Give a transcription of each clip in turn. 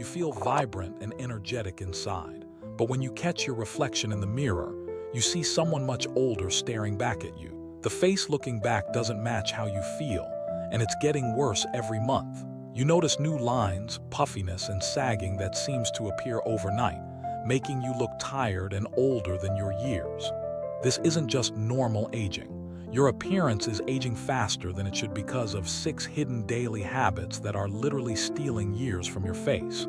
feel vibrant and energetic inside. But when you catch your reflection in the mirror, you see someone much older staring back at you. The face looking back doesn't match how you feel, and it's getting worse every month. You notice new lines, puffiness, and sagging that seems to appear overnight, making you look tired and older than your years. This isn't just normal aging. Your appearance is aging faster than it should because of 6 hidden daily habits that are literally stealing years from your face.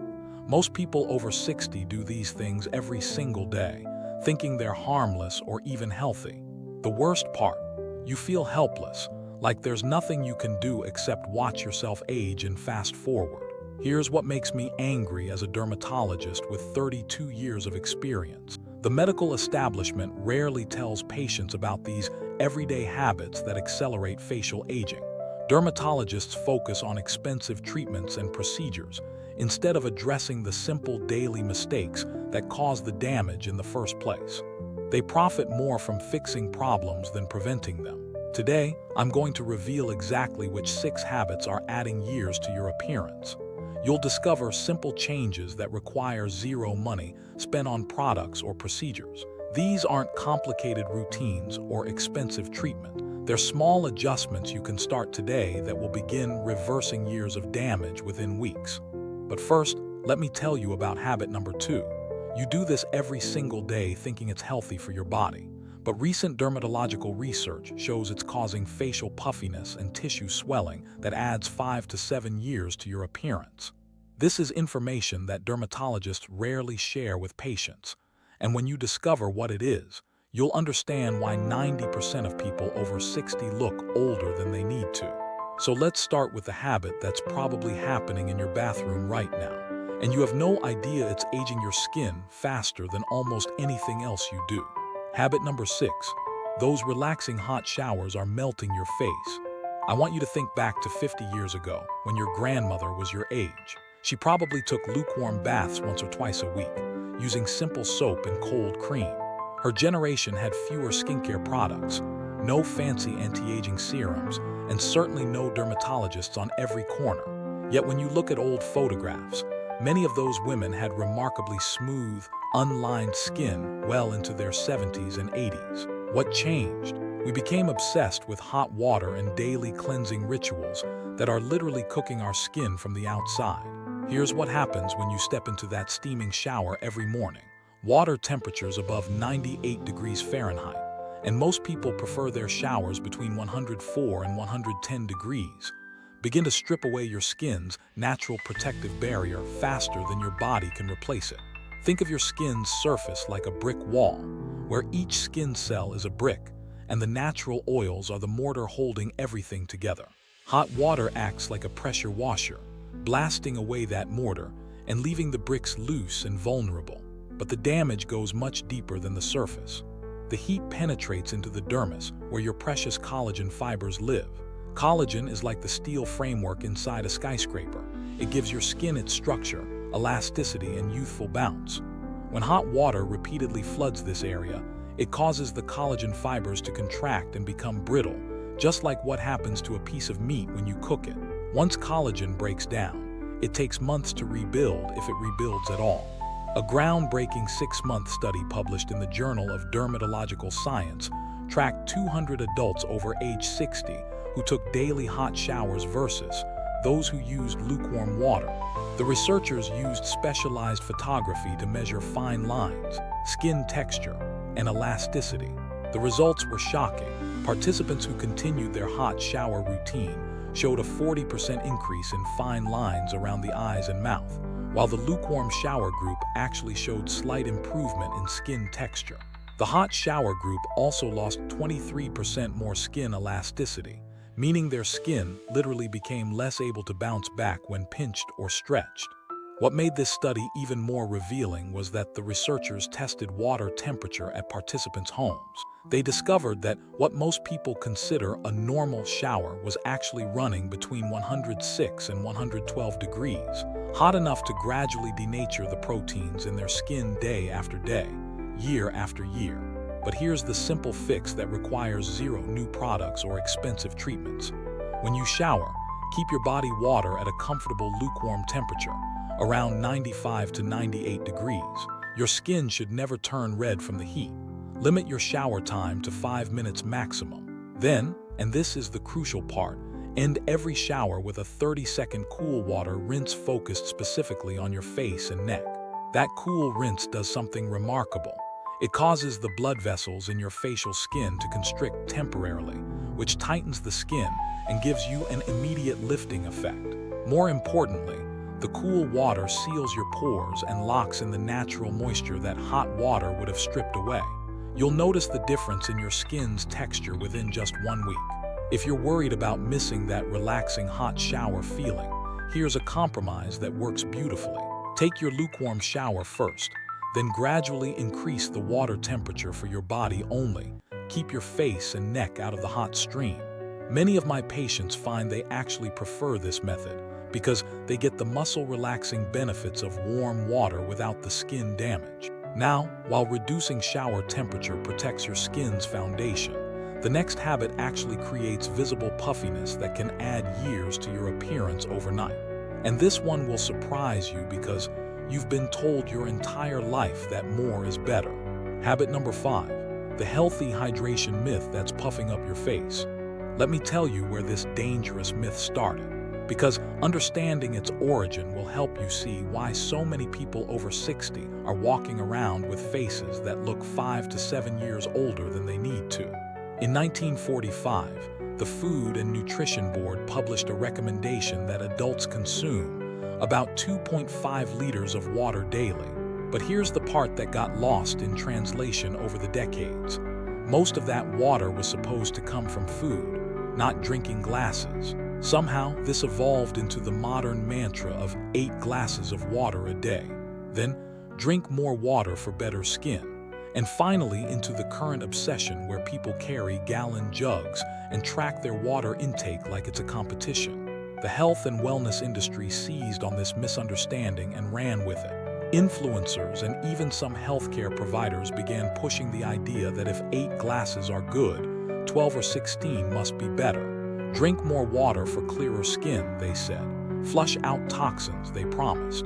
Most people over 60 do these things every single day, thinking they're harmless or even healthy. The worst part, you feel helpless, like there's nothing you can do except watch yourself age and fast forward. Here's what makes me angry as a dermatologist with 32 years of experience. The medical establishment rarely tells patients about these everyday habits that accelerate facial aging. Dermatologists focus on expensive treatments and procedures instead of addressing the simple daily mistakes that cause the damage in the first place. They profit more from fixing problems than preventing them. Today, I'm going to reveal exactly which 6 habits are adding years to your appearance. You'll discover simple changes that require zero money spent on products or procedures. These aren't complicated routines or expensive treatment. They're small adjustments you can start today that will begin reversing years of damage within weeks. But first, let me tell you about habit number 2. You do this every single day thinking it's healthy for your body. But recent dermatological research shows it's causing facial puffiness and tissue swelling that adds 5 to 7 years to your appearance. This is information that dermatologists rarely share with patients, and when you discover what it is, you'll understand why 90% of people over 60 look older than they need to. So let's start with the habit that's probably happening in your bathroom right now, and you have no idea it's aging your skin faster than almost anything else you do. Habit number 6. Those relaxing hot showers are melting your face. I want you to think back to 50 years ago, when your grandmother was your age. She probably took lukewarm baths once or twice a week, using simple soap and cold cream. Her generation had fewer skincare products, no fancy anti-aging serums, and certainly no dermatologists on every corner. Yet when you look at old photographs, many of those women had remarkably smooth, unlined skin well into their 70s and 80s. What changed? We became obsessed with hot water and daily cleansing rituals that are literally cooking our skin from the outside. Here's what happens when you step into that steaming shower every morning. Water temperatures above 98 degrees Fahrenheit, and most people prefer their showers between 104 and 110 degrees. Begin to strip away your skin's natural protective barrier faster than your body can replace it. Think of your skin's surface like a brick wall, where each skin cell is a brick, and the natural oils are the mortar holding everything together. Hot water acts like a pressure washer, blasting away that mortar and leaving the bricks loose and vulnerable. But the damage goes much deeper than the surface. The heat penetrates into the dermis, where your precious collagen fibers live. Collagen is like the steel framework inside a skyscraper. It gives your skin its structure, elasticity, and youthful bounce. When hot water repeatedly floods this area, it causes the collagen fibers to contract and become brittle, just like what happens to a piece of meat when you cook it. Once collagen breaks down, it takes months to rebuild if it rebuilds at all. A groundbreaking 6-month study published in the Journal of Dermatological Science tracked 200 adults over age 60 who took daily hot showers versus those who used lukewarm water. The researchers used specialized photography to measure fine lines, skin texture, and elasticity. The results were shocking. Participants who continued their hot shower routine showed a 40% increase in fine lines around the eyes and mouth, while the lukewarm shower group actually showed slight improvement in skin texture. The hot shower group also lost 23% more skin elasticity, meaning their skin literally became less able to bounce back when pinched or stretched. What made this study even more revealing was that the researchers tested water temperature at participants' homes. They discovered that what most people consider a normal shower was actually running between 106 and 112 degrees, hot enough to gradually denature the proteins in their skin day after day, year after year. But here's the simple fix that requires zero new products or expensive treatments. When you shower, Keep your body water at a comfortable lukewarm temperature, around 95 to 98 degrees. Your skin should never turn red from the heat. Limit your shower time to 5 minutes maximum. Then, and this is the crucial part, end every shower with a 30-second cool water rinse focused specifically on your face and neck. That cool rinse does something remarkable. It causes the blood vessels in your facial skin to constrict temporarily, which tightens the skin and gives you an immediate lifting effect. More importantly, the cool water seals your pores and locks in the natural moisture that hot water would have stripped away. You'll notice the difference in your skin's texture within just 1 week. If you're worried about missing that relaxing hot shower feeling, here's a compromise that works beautifully. Take your lukewarm shower first, then gradually increase the water temperature for your body only. Keep your face and neck out of the hot stream. Many of my patients find they actually prefer this method because they get the muscle-relaxing benefits of warm water without the skin damage. Now, while reducing shower temperature protects your skin's foundation, the next habit actually creates visible puffiness that can add years to your appearance overnight. And this one will surprise you because you've been told your entire life that more is better. Habit number 5, the healthy hydration myth that's puffing up your face. Let me tell you where this dangerous myth started, because understanding its origin will help you see why so many people over 60 are walking around with faces that look 5 to 7 years older than they need to. In 1945, the Food and Nutrition Board published a recommendation that adults consume about 2.5 liters of water daily. But here's the part that got lost in translation over the decades. Most of that water was supposed to come from food, not drinking glasses. Somehow, this evolved into the modern mantra of 8 glasses of water a day. Then, drink more water for better skin. And finally, into the current obsession where people carry gallon jugs and track their water intake like it's a competition. The health and wellness industry seized on this misunderstanding and ran with it. Influencers and even some healthcare providers began pushing the idea that if 8 glasses are good, 12 or 16 must be better. Drink more water for clearer skin, they said. Flush out toxins, they promised.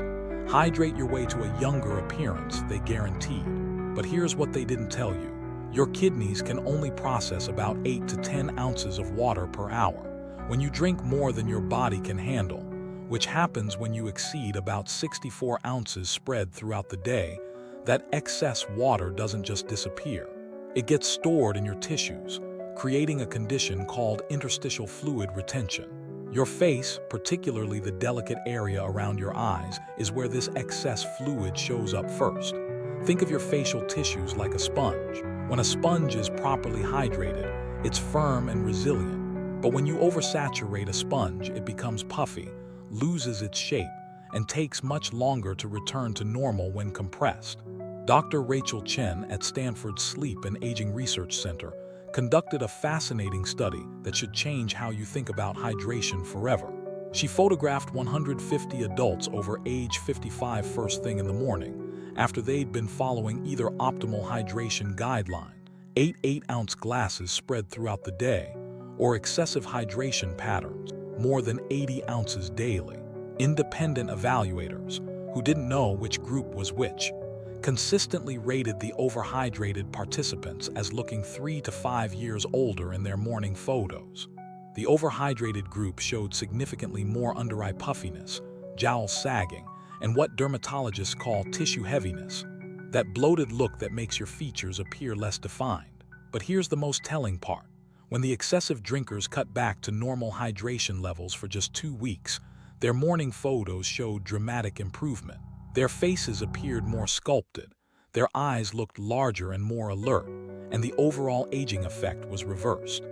Hydrate your way to a younger appearance, they guaranteed. But here's what they didn't tell you. Your kidneys can only process about 8 to 10 ounces of water per hour. When you drink more than your body can handle, which happens when you exceed about 64 ounces spread throughout the day, that excess water doesn't just disappear. It gets stored in your tissues, creating a condition called interstitial fluid retention. Your face, particularly the delicate area around your eyes, is where this excess fluid shows up first. Think of your facial tissues like a sponge. When a sponge is properly hydrated, it's firm and resilient. But when you oversaturate a sponge, it becomes puffy, loses its shape, and takes much longer to return to normal when compressed. Dr. Rachel Chen at Stanford's Sleep and Aging Research Center conducted a fascinating study that should change how you think about hydration forever. She photographed 150 adults over age 55 first thing in the morning, after they'd been following either optimal hydration guideline, 8 8-ounce glasses spread throughout the day, or excessive hydration patterns, more than 80 ounces daily. Independent evaluators, who didn't know which group was which, consistently rated the overhydrated participants as looking 3 to 5 years older in their morning photos. The overhydrated group showed significantly more under-eye puffiness, jowls sagging, and what dermatologists call tissue heaviness, that bloated look that makes your features appear less defined. But here's the most telling part. When the excessive drinkers cut back to normal hydration levels for just 2 weeks, their morning photos showed dramatic improvement. Their faces appeared more sculpted, their eyes looked larger and more alert, and the overall aging effect was reversed.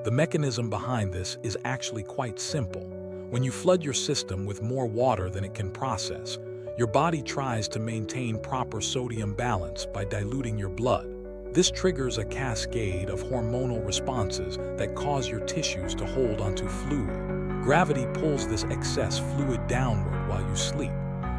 The mechanism behind this is actually quite simple. When you flood your system with more water than it can process, your body tries to maintain proper sodium balance by diluting your blood. This triggers a cascade of hormonal responses that cause your tissues to hold onto fluid. Gravity pulls this excess fluid downward while you sleep,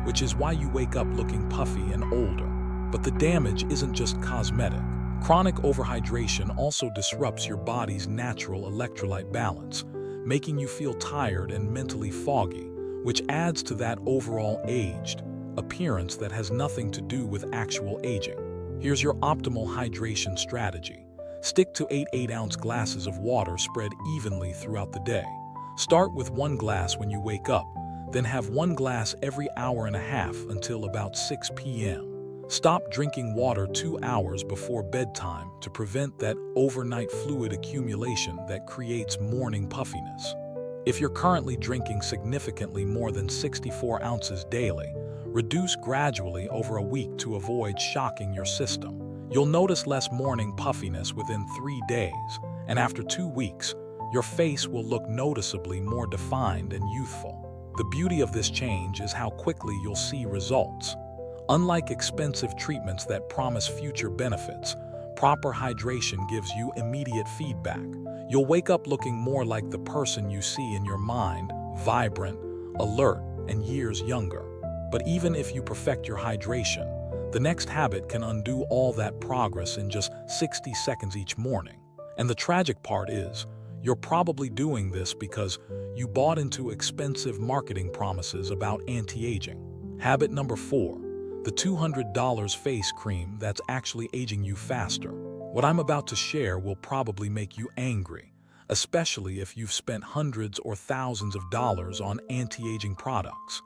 which is why you wake up looking puffy and older. But the damage isn't just cosmetic. Chronic overhydration also disrupts your body's natural electrolyte balance, making you feel tired and mentally foggy, which adds to that overall aged appearance that has nothing to do with actual aging. Here's your optimal hydration strategy. Stick to 8 8-ounce glasses of water spread evenly throughout the day. Start with 1 glass when you wake up, then have 1 glass every hour and a half until about 6 p.m. Stop drinking water 2 hours before bedtime to prevent that overnight fluid accumulation that creates morning puffiness. If you're currently drinking significantly more than 64 ounces daily, reduce gradually over a week to avoid shocking your system. You'll notice less morning puffiness within 3 days, and after 2 weeks, your face will look noticeably more defined and youthful. The beauty of this change is how quickly you'll see results. Unlike expensive treatments that promise future benefits, proper hydration gives you immediate feedback. You'll wake up looking more like the person you see in your mind, vibrant, alert, and years younger. But even if you perfect your hydration, the next habit can undo all that progress in just 60 seconds each morning. And the tragic part is, you're probably doing this because you bought into expensive marketing promises about anti-aging. Habit number 4. The $200 face cream that's actually aging you faster. What I'm about to share will probably make you angry, especially if you've spent hundreds or thousands of dollars on anti-aging products.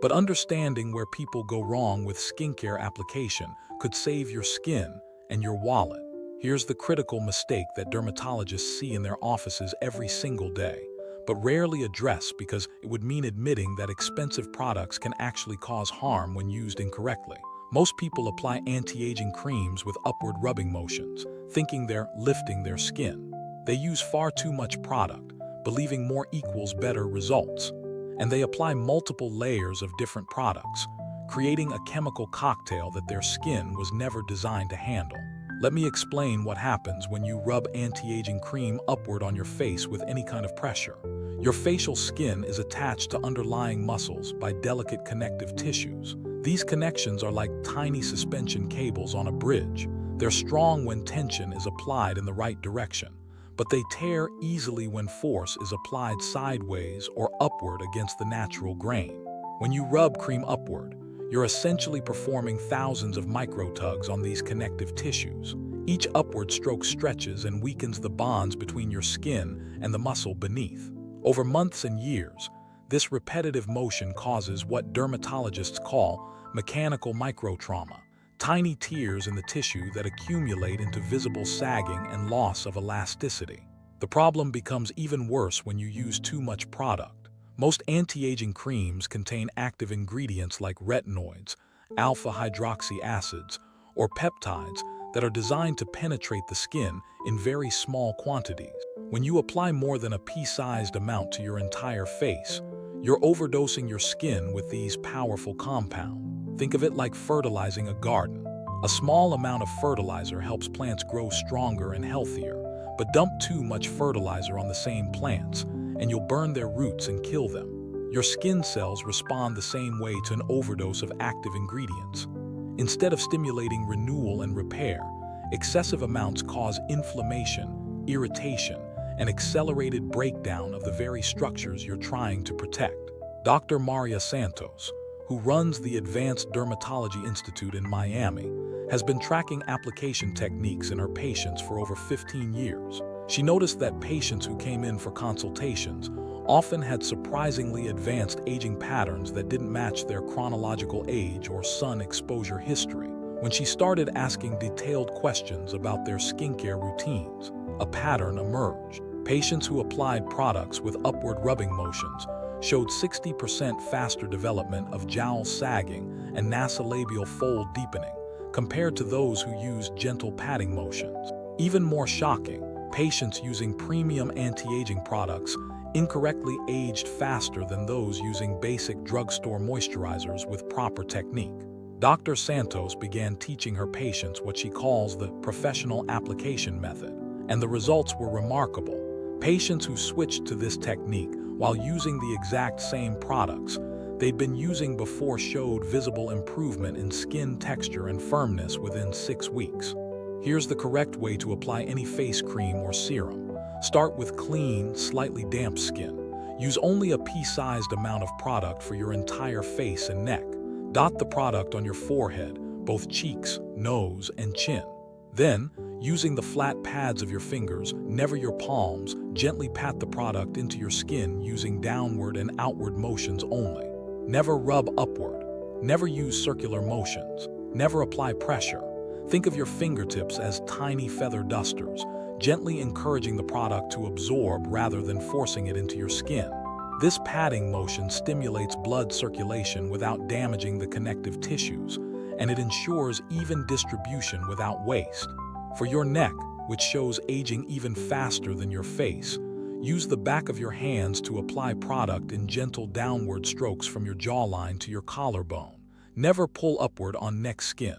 But understanding where people go wrong with skincare application could save your skin and your wallet. Here's the critical mistake that dermatologists see in their offices every single day, but rarely address because it would mean admitting that expensive products can actually cause harm when used incorrectly. Most people apply anti-aging creams with upward rubbing motions, thinking they're lifting their skin. They use far too much product, believing more equals better results. And they apply multiple layers of different products, creating a chemical cocktail that their skin was never designed to handle. Let me explain what happens when you rub anti-aging cream upward on your face with any kind of pressure. Your facial skin is attached to underlying muscles by delicate connective tissues. These connections are like tiny suspension cables on a bridge. They're strong when tension is applied in the right direction, but they tear easily when force is applied sideways or upward against the natural grain. When you rub cream upward, you're essentially performing thousands of micro-tugs on these connective tissues. Each upward stroke stretches and weakens the bonds between your skin and the muscle beneath. Over months and years, this repetitive motion causes what dermatologists call mechanical microtrauma, tiny tears in the tissue that accumulate into visible sagging and loss of elasticity. The problem becomes even worse when you use too much product. Most anti-aging creams contain active ingredients like retinoids, alpha-hydroxy acids, or peptides that are designed to penetrate the skin in very small quantities. When you apply more than a pea-sized amount to your entire face, you're overdosing your skin with these powerful compounds. Think of it like fertilizing a garden. A small amount of fertilizer helps plants grow stronger and healthier, but dump too much fertilizer on the same plants, and you'll burn their roots and kill them. Your skin cells respond the same way to an overdose of active ingredients. Instead of stimulating renewal and repair, excessive amounts cause inflammation, irritation, and accelerated breakdown of the very structures you're trying to protect. Dr. Maria Santos, who runs the Advanced Dermatology Institute in Miami, has been tracking application techniques in her patients for over 15 years. She noticed that patients who came in for consultations often had surprisingly advanced aging patterns that didn't match their chronological age or sun exposure history. When she started asking detailed questions about their skincare routines, a pattern emerged. Patients who applied products with upward rubbing motions showed 60% faster development of jowl sagging and nasolabial fold deepening compared to those who used gentle patting motions. Even more shocking, patients using premium anti-aging products incorrectly aged faster than those using basic drugstore moisturizers with proper technique. Dr. Santos began teaching her patients what she calls the professional application method, and the results were remarkable. Patients who switched to this technique while using the exact same products they'd been using before showed visible improvement in skin texture and firmness within 6 weeks. Here's the correct way to apply any face cream or serum. Start with clean, slightly damp skin. Use only a pea-sized amount of product for your entire face and neck. Dot the product on your forehead, both cheeks, nose, and chin. Then, using the flat pads of your fingers, never your palms, gently pat the product into your skin using downward and outward motions only. Never rub upward. Never use circular motions. Never apply pressure. Think of your fingertips as tiny feather dusters, gently encouraging the product to absorb rather than forcing it into your skin. This patting motion stimulates blood circulation without damaging the connective tissues, and it ensures even distribution without waste. For your neck, which shows aging even faster than your face, use the back of your hands to apply product in gentle downward strokes from your jawline to your collarbone. Never pull upward on neck skin,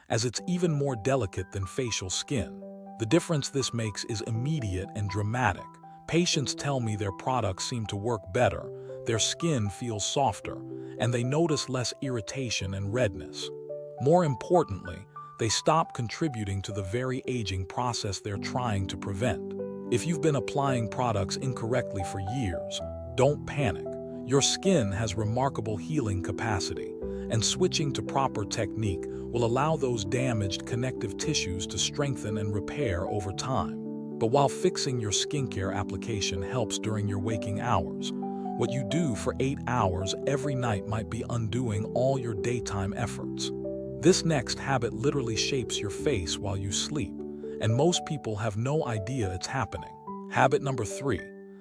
as it's even more delicate than facial skin. The difference this makes is immediate and dramatic. Patients tell me their products seem to work better, their skin feels softer, and they notice less irritation and redness. More importantly, they stop contributing to the very aging process they're trying to prevent. If you've been applying products incorrectly for years, don't panic. Your skin has remarkable healing capacity, and switching to proper technique will allow those damaged connective tissues to strengthen and repair over time. But while fixing your skincare application helps during your waking hours, what you do for 8 hours every night might be undoing all your daytime efforts. This next habit literally shapes your face while you sleep, and most people have no idea it's happening. Habit number 3,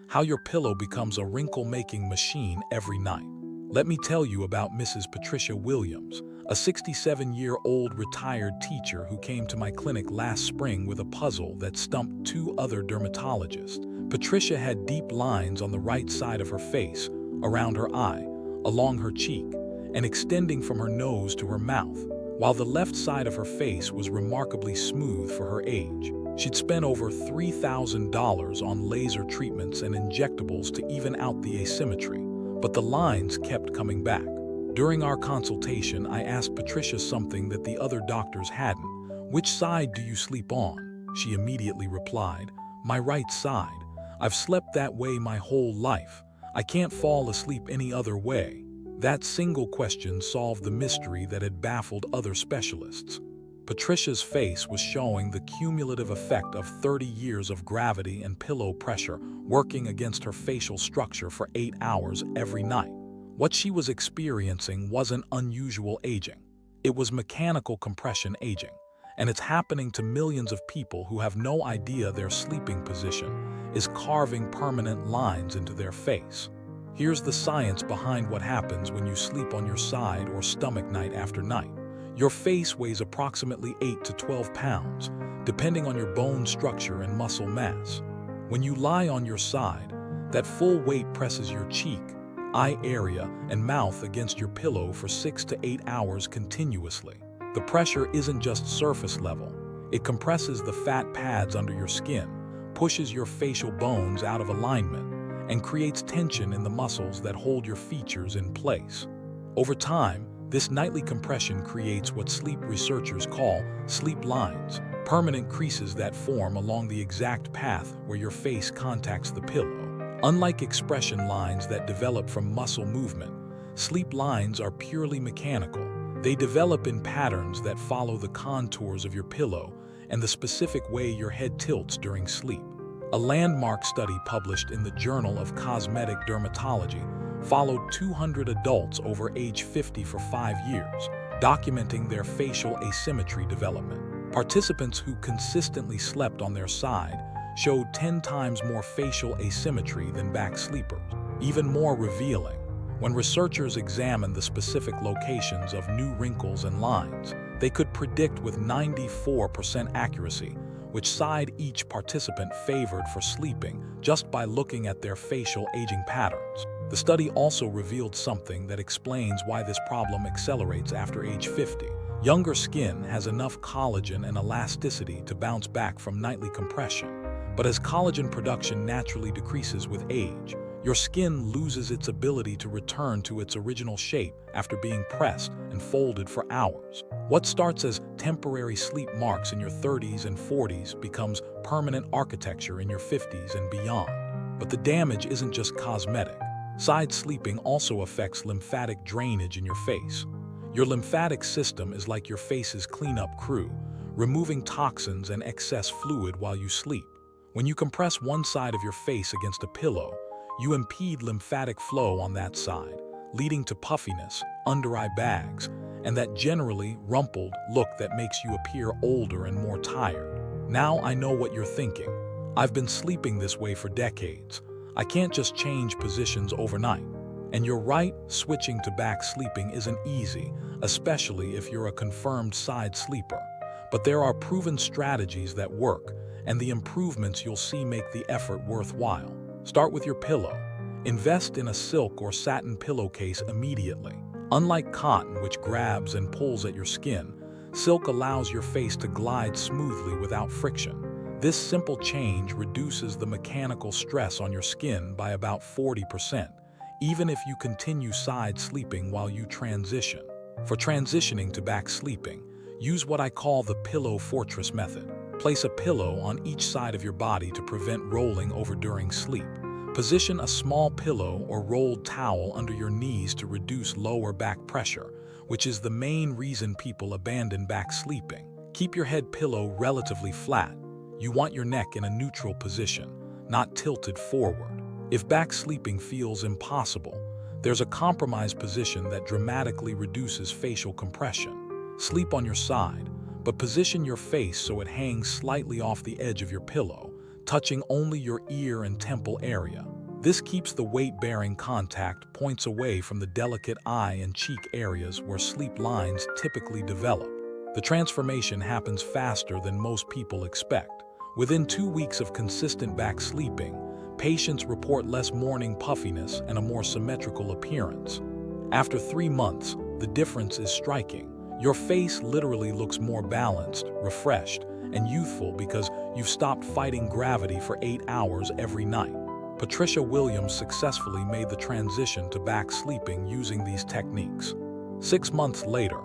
how your pillow becomes a wrinkle-making machine every night. Let me tell you about Mrs. Patricia Williams, a 67-year-old retired teacher who came to my clinic last spring with a puzzle that stumped 2 other dermatologists. Patricia had deep lines on the right side of her face, around her eye, along her cheek, and extending from her nose to her mouth, while the left side of her face was remarkably smooth for her age. She'd spent over $3,000 on laser treatments and injectables to even out the asymmetry, but the lines kept coming back. During our consultation, I asked Patricia something that the other doctors hadn't. "Which side do you sleep on?" She immediately replied, "My right side. I've slept that way my whole life. I can't fall asleep any other way." That single question solved the mystery that had baffled other specialists. Patricia's face was showing the cumulative effect of 30 years of gravity and pillow pressure working against her facial structure for 8 hours every night. What she was experiencing wasn't unusual aging. It was mechanical compression aging, and it's happening to millions of people who have no idea their sleeping position is carving permanent lines into their face. Here's the science behind what happens when you sleep on your side or stomach night after night. Your face weighs approximately 8 to 12 pounds, depending on your bone structure and muscle mass. When you lie on your side, that full weight presses your cheek, eye area, and mouth against your pillow for 6 to 8 hours continuously. The pressure isn't just surface level. It compresses the fat pads under your skin, pushes your facial bones out of alignment, and creates tension in the muscles that hold your features in place. Over time, this nightly compression creates what sleep researchers call sleep lines, permanent creases that form along the exact path where your face contacts the pillow. Unlike expression lines that develop from muscle movement, sleep lines are purely mechanical. They develop in patterns that follow the contours of your pillow and the specific way your head tilts during sleep. A landmark study published in the Journal of Cosmetic Dermatology followed 200 adults over age 50 for 5 years, documenting their facial asymmetry development. Participants who consistently slept on their side showed 10 times more facial asymmetry than back sleepers. Even more revealing, when researchers examined the specific locations of new wrinkles and lines, they could predict with 94% accuracy which side each participant favored for sleeping just by looking at their facial aging patterns. The study also revealed something that explains why this problem accelerates after age 50. Younger skin has enough collagen and elasticity to bounce back from nightly compression. But as collagen production naturally decreases with age, your skin loses its ability to return to its original shape after being pressed and folded for hours. What starts as temporary sleep marks in your 30s and 40s becomes permanent architecture in your 50s and beyond. But the damage isn't just cosmetic. Side sleeping also affects lymphatic drainage in your face. Your lymphatic system is like your face's cleanup crew, removing toxins and excess fluid while you sleep. When you compress one side of your face against a pillow, you impede lymphatic flow on that side, leading to puffiness, under-eye bags, and that generally rumpled look that makes you appear older and more tired. Now I know what you're thinking. I've been sleeping this way for decades. I can't just change positions overnight. And you're right, switching to back sleeping isn't easy, especially if you're a confirmed side sleeper. But there are proven strategies that work, and the improvements you'll see make the effort worthwhile. Start with your pillow. Invest in a silk or satin pillowcase immediately. Unlike cotton, which grabs and pulls at your skin, silk allows your face to glide smoothly without friction. This simple change reduces the mechanical stress on your skin by about 40%, even if you continue side sleeping while you transition. For transitioning to back sleeping, use what I call the pillow fortress method. Place a pillow on each side of your body to prevent rolling over during sleep. Position a small pillow or rolled towel under your knees to reduce lower back pressure, which is the main reason people abandon back sleeping. Keep your head pillow relatively flat. You want your neck in a neutral position, not tilted forward. If back sleeping feels impossible, there's a compromise position that dramatically reduces facial compression. Sleep on your side, but position your face so it hangs slightly off the edge of your pillow, touching only your ear and temple area. This keeps the weight-bearing contact points away from the delicate eye and cheek areas where sleep lines typically develop. The transformation happens faster than most people expect. Within 2 weeks of consistent back sleeping, patients report less morning puffiness and a more symmetrical appearance. After 3 months, the difference is striking. Your face literally looks more balanced, refreshed, and youthful because you've stopped fighting gravity for 8 hours every night. Patricia Williams successfully made the transition to back sleeping using these techniques. 6 months later,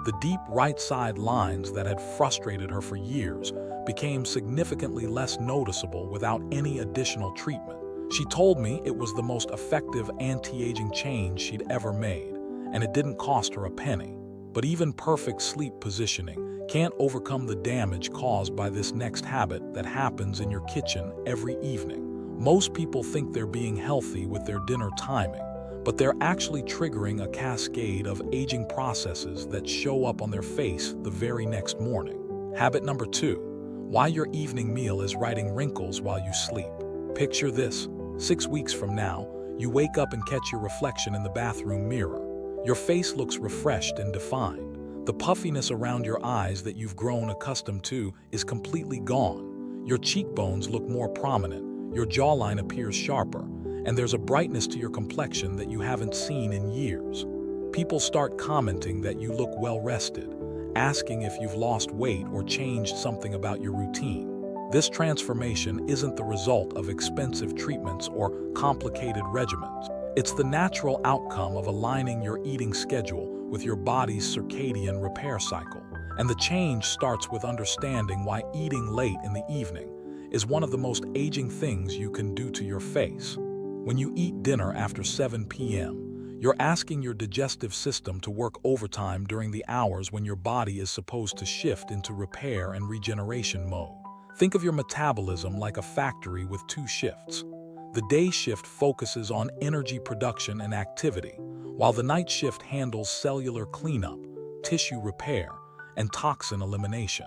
the deep right side lines that had frustrated her for years became significantly less noticeable without any additional treatment. She told me it was the most effective anti-aging change she'd ever made, and it didn't cost her a penny. But even perfect sleep positioning can't overcome the damage caused by this next habit that happens in your kitchen every evening. Most people think they're being healthy with their dinner timing, but they're actually triggering a cascade of aging processes that show up on their face the very next morning. Habit number 2, why your evening meal is writing wrinkles while you sleep. Picture this: 6 weeks from now, you wake up and catch your reflection in the bathroom mirror. Your face looks refreshed and defined. The puffiness around your eyes that you've grown accustomed to is completely gone. Your cheekbones look more prominent, your jawline appears sharper, and there's a brightness to your complexion that you haven't seen in years. People start commenting that you look well-rested, asking if you've lost weight or changed something about your routine. This transformation isn't the result of expensive treatments or complicated regimens. It's the natural outcome of aligning your eating schedule with your body's circadian repair cycle. And the change starts with understanding why eating late in the evening is one of the most aging things you can do to your face. When you eat dinner after 7 p.m., you're asking your digestive system to work overtime during the hours when your body is supposed to shift into repair and regeneration mode. Think of your metabolism like a factory with 2 shifts. The day shift focuses on energy production and activity, while the night shift handles cellular cleanup, tissue repair, and toxin elimination.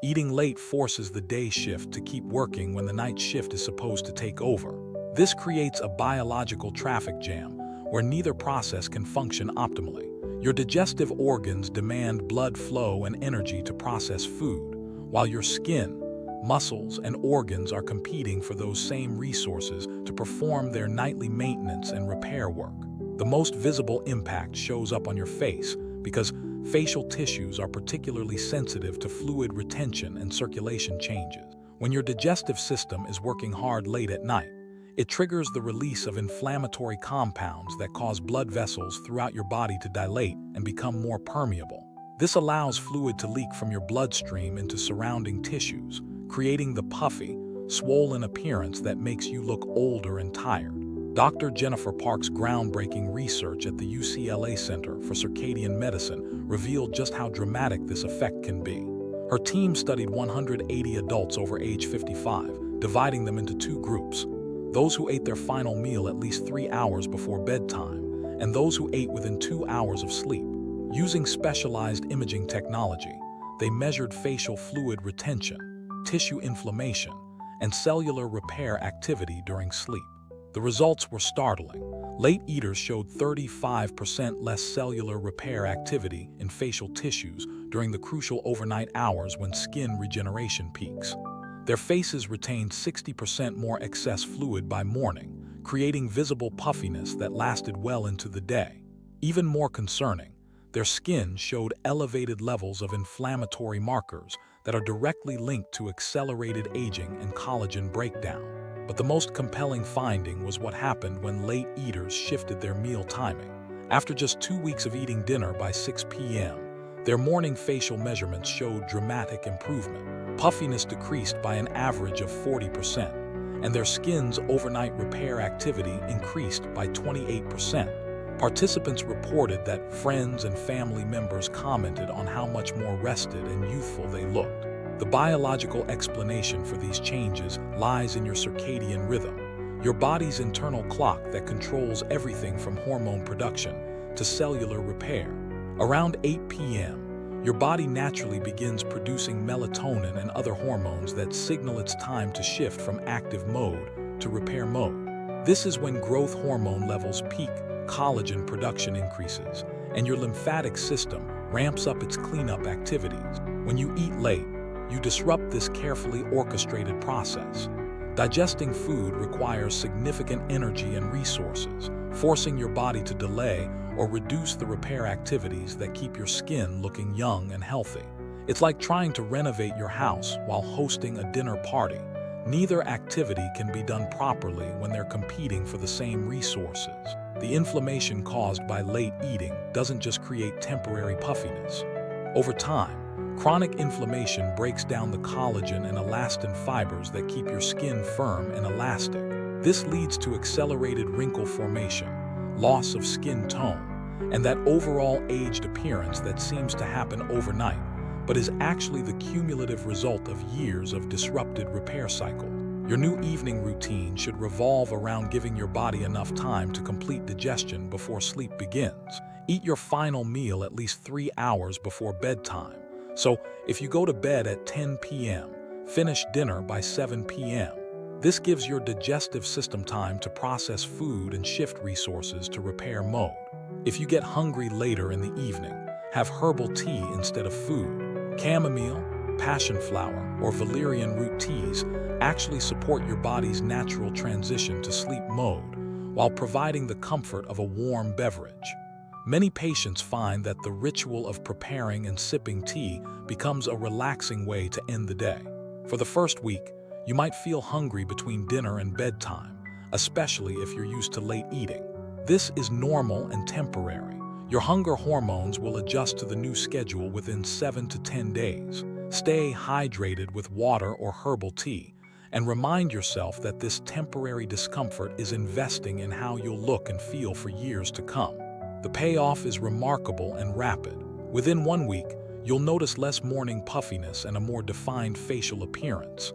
Eating late forces the day shift to keep working when the night shift is supposed to take over. This creates a biological traffic jam where neither process can function optimally. Your digestive organs demand blood flow and energy to process food, while your skin, muscles, and organs are competing for those same resources to perform their nightly maintenance and repair work. The most visible impact shows up on your face because facial tissues are particularly sensitive to fluid retention and circulation changes. When your digestive system is working hard late at night, It triggers the release of inflammatory compounds that cause blood vessels throughout your body to dilate and become more permeable. This allows fluid to leak from your bloodstream into surrounding tissues, creating the puffy, swollen appearance that makes you look older and tired. Dr. Jennifer Park's groundbreaking research at the UCLA Center for Circadian Medicine revealed just how dramatic this effect can be. Her team studied 180 adults over age 55, dividing them into two groups: those who ate their final meal at least 3 hours before bedtime, and those who ate within 2 hours of sleep. Using specialized imaging technology, they measured facial fluid retention, tissue inflammation, and cellular repair activity during sleep. The results were startling. Late eaters showed 35% less cellular repair activity in facial tissues during the crucial overnight hours when skin regeneration peaks. Their faces retained 60% more excess fluid by morning, creating visible puffiness that lasted well into the day. Even more concerning, their skin showed elevated levels of inflammatory markers that are directly linked to accelerated aging and collagen breakdown. But the most compelling finding was what happened when late eaters shifted their meal timing. After just 2 weeks of eating dinner by 6 p.m., their morning facial measurements showed dramatic improvement. Puffiness decreased by an average of 40%, and their skin's overnight repair activity increased by 28%. Participants reported that friends and family members commented on how much more rested and youthful they looked. The biological explanation for these changes lies in your circadian rhythm, your body's internal clock that controls everything from hormone production to cellular repair. Around 8 p.m., your body naturally begins producing melatonin and other hormones that signal it's time to shift from active mode to repair mode. This is when growth hormone levels peak, collagen production increases, and your lymphatic system ramps up its cleanup activities. When you eat late, you disrupt this carefully orchestrated process. Digesting food requires significant energy and resources, forcing your body to delay or reduce the repair activities that keep your skin looking young and healthy. It's like trying to renovate your house while hosting a dinner party. Neither activity can be done properly when they're competing for the same resources. The inflammation caused by late eating doesn't just create temporary puffiness. Over time, chronic inflammation breaks down the collagen and elastin fibers that keep your skin firm and elastic. This leads to accelerated wrinkle formation, loss of skin tone, and that overall aged appearance that seems to happen overnight, but is actually the cumulative result of years of disrupted repair cycles. Your new evening routine should revolve around giving your body enough time to complete digestion before sleep begins. Eat your final meal at least 3 hours before bedtime. So, if you go to bed at 10 p.m., finish dinner by 7 p.m. This gives your digestive system time to process food and shift resources to repair mode. If you get hungry later in the evening, have herbal tea instead of food. Chamomile, passion flower, or valerian root teas actually support your body's natural transition to sleep mode while providing the comfort of a warm beverage. Many patients find that the ritual of preparing and sipping tea becomes a relaxing way to end the day. For the first week, you might feel hungry between dinner and bedtime, especially if you're used to late eating. This is normal and temporary. Your hunger hormones will adjust to the new schedule within 7 to 10 days. Stay hydrated with water or herbal tea, and remind yourself that this temporary discomfort is investing in how you'll look and feel for years to come. The payoff is remarkable and rapid. Within 1 week, you'll notice less morning puffiness and a more defined facial appearance.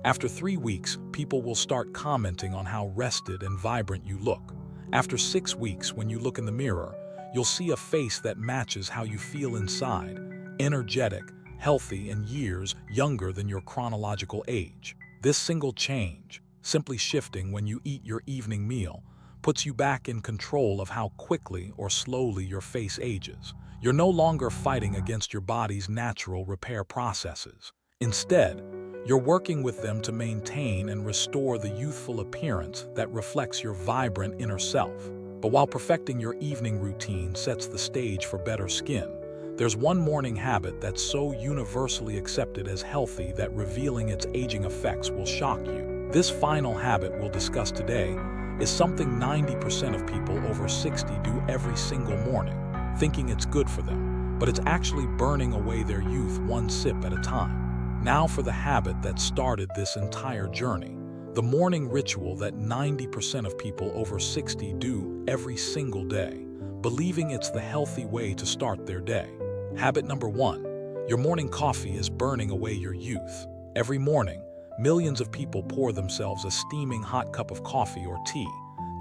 After 3 weeks, people will start commenting on how rested and vibrant you look. After 6 weeks, when you look in the mirror, you'll see a face that matches how you feel inside, energetic, healthy, and years younger than your chronological age. This single change, simply shifting when you eat your evening meal, puts you back in control of how quickly or slowly your face ages. You're no longer fighting against your body's natural repair processes. Instead, you're working with them to maintain and restore the youthful appearance that reflects your vibrant inner self. But while perfecting your evening routine sets the stage for better skin, there's one morning habit that's so universally accepted as healthy that revealing its aging effects will shock you. This final habit we'll discuss today is something 90% of people over 60 do every single morning, thinking it's good for them, but it's actually burning away their youth one sip at a time. Now for the habit that started this entire journey, the morning ritual that 90% of people over 60 do every single day, believing it's the healthy way to start their day. Habit number 1, your morning coffee is burning away your youth. Every morning, millions of people pour themselves a steaming hot cup of coffee or tea,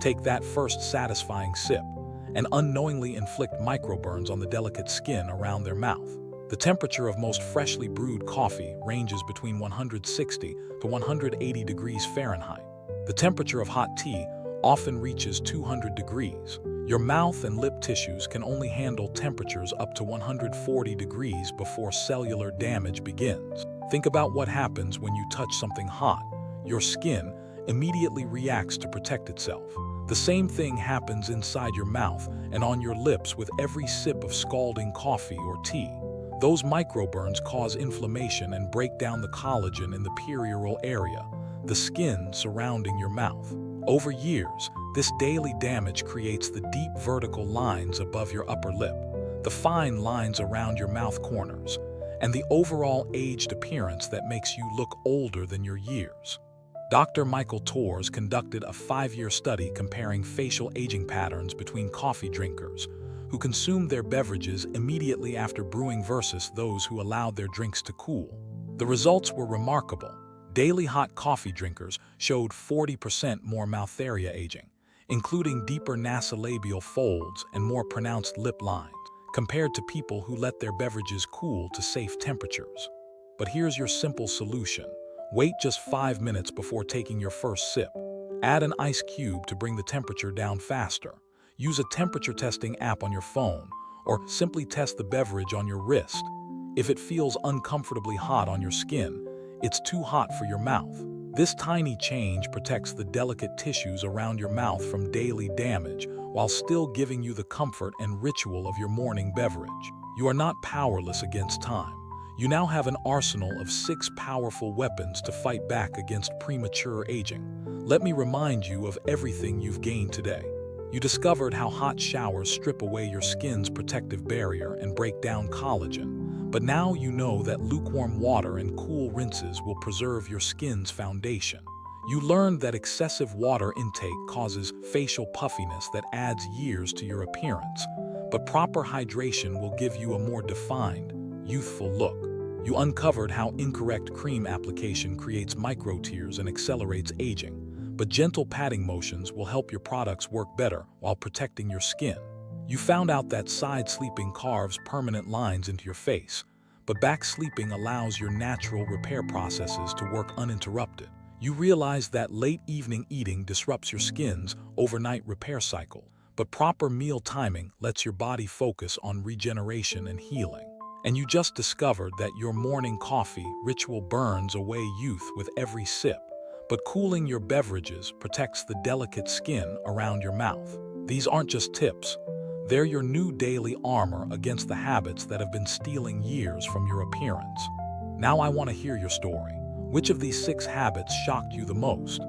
take that first satisfying sip, and unknowingly inflict microburns on the delicate skin around their mouth. The temperature of most freshly brewed coffee ranges between 160 to 180 degrees Fahrenheit. The temperature of hot tea often reaches 200 degrees. Your mouth and lip tissues can only handle temperatures up to 140 degrees before cellular damage begins. Think about what happens when you touch something hot. Your skin immediately reacts to protect itself. The same thing happens inside your mouth and on your lips with every sip of scalding coffee or tea. Those microburns cause inflammation and break down the collagen in the perioral area, the skin surrounding your mouth. Over years, this daily damage creates the deep vertical lines above your upper lip, the fine lines around your mouth corners, and the overall aged appearance that makes you look older than your years. Dr. Michael Torres conducted a 5-year study comparing facial aging patterns between coffee drinkers who consumed their beverages immediately after brewing versus those who allowed their drinks to cool. The results were remarkable. Daily hot coffee drinkers showed 40% more mouth area aging, including deeper nasolabial folds and more pronounced lip lines, compared to people who let their beverages cool to safe temperatures. But here's your simple solution. Wait just 5 minutes before taking your first sip. Add an ice cube to bring the temperature down faster. Use a temperature testing app on your phone, or simply test the beverage on your wrist. If it feels uncomfortably hot on your skin, it's too hot for your mouth. This tiny change protects the delicate tissues around your mouth from daily damage while still giving you the comfort and ritual of your morning beverage. You are not powerless against time. You now have an arsenal of 6 powerful weapons to fight back against premature aging. Let me remind you of everything you've gained today. You discovered how hot showers strip away your skin's protective barrier and break down collagen. But now you know that lukewarm water and cool rinses will preserve your skin's foundation. You learned that excessive water intake causes facial puffiness that adds years to your appearance. But proper hydration will give you a more defined, youthful look. You uncovered how incorrect cream application creates micro-tears and accelerates aging. But gentle patting motions will help your products work better while protecting your skin. You found out that side sleeping carves permanent lines into your face, but back sleeping allows your natural repair processes to work uninterrupted. You realized that late evening eating disrupts your skin's overnight repair cycle, but proper meal timing lets your body focus on regeneration and healing. And you just discovered that your morning coffee ritual burns away youth with every sip. But cooling your beverages protects the delicate skin around your mouth. These aren't just tips. They're your new daily armor against the habits that have been stealing years from your appearance. Now I want to hear your story. Which of these 6 habits shocked you the most?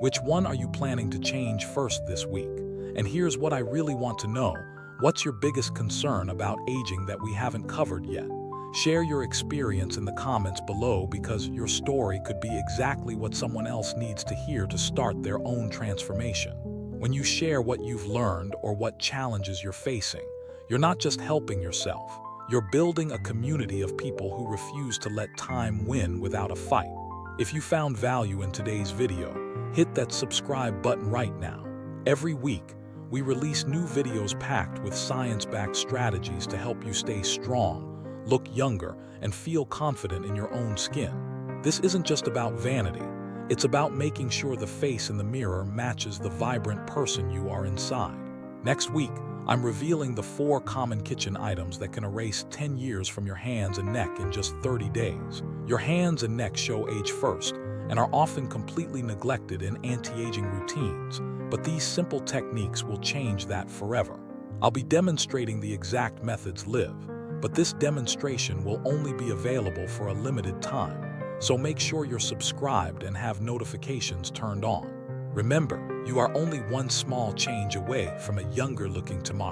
Which one are you planning to change first this week? And here's what I really want to know. What's your biggest concern about aging that we haven't covered yet? Share your experience in the comments below because your story could be exactly what someone else needs to hear to start their own transformation. When you share what you've learned or what challenges you're facing, you're not just helping yourself, you're building a community of people who refuse to let time win without a fight. If you found value in today's video, hit that subscribe button right now. Every week, we release new videos packed with science-backed strategies to help you stay strong, look younger, and feel confident in your own skin. This isn't just about vanity. It's about making sure the face in the mirror matches the vibrant person you are inside. Next week, I'm revealing the 4 common kitchen items that can erase 10 years from your hands and neck in just 30 days. Your hands and neck show age first and are often completely neglected in anti-aging routines, but these simple techniques will change that forever. I'll be demonstrating the exact methods live, but this demonstration will only be available for a limited time. So make sure you're subscribed and have notifications turned on. Remember, you are only one small change away from a younger looking tomorrow.